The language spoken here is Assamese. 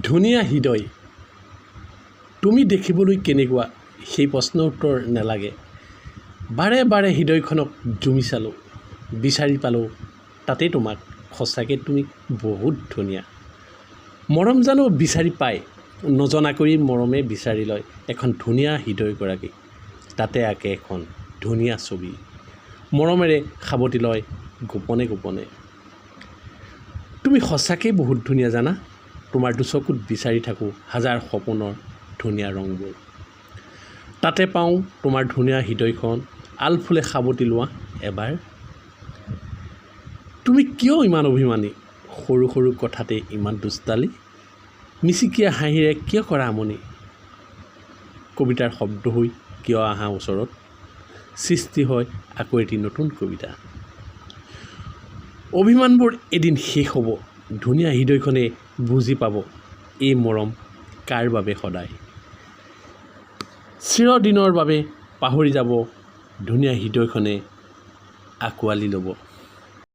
ধুনীয়া হৃদয় তুমি দেখিবলৈ কেনেকুৱা সেই প্ৰশ্নৰ উত্তৰ নালাগে। বাৰে বাৰে হৃদয়খনক জুমি চালোঁ, বিচাৰি পালোঁ, তাতেই তোমাক। সঁচাকৈ তুমি বহুত ধুনীয়া। মৰম জানো বিচাৰি পায়, নজনাকৈ মৰমে বিচাৰি লয় এখন ধুনীয়া হৃদয়গৰাকী। তাতে আঁকে এখন ধুনীয়া ছবি, মৰমেৰে সাৱটি লয় গোপনে গোপনে। তুমি সঁচাকৈ বহুত ধুনীয়া জানা। তোমাৰ দুচকুত বিচাৰি থাকোঁ হাজাৰ সপোনৰ ধুনীয়া ৰংবোৰ। তাতে পাওঁ তোমাৰ ধুনীয়া হৃদয়খন, আলফুলে সাৱটি লোৱা এবাৰ। তুমি কিয় ইমান অভিমানী, সৰু সৰু কথাতে ইমান দুষ্টালি? মিচিকীয়া হাঁহিৰে কিয় কৰা আমনি? কবিতাৰ শব্দ হৈ কিয় আহা ওচৰত? সৃষ্টি হয় আকৌ এটি নতুন কবিতা। অভিমানবোৰ এদিন শেষ হ'ব, ধুনীয়া হৃদয়খনে বুজি পাব এই মৰম কাৰ বাবে সদায়। চিৰদিনৰ বাবে পাহৰি যাব ধুনীয়া হৃদয়খনে আঁকোৱালি ল'ব।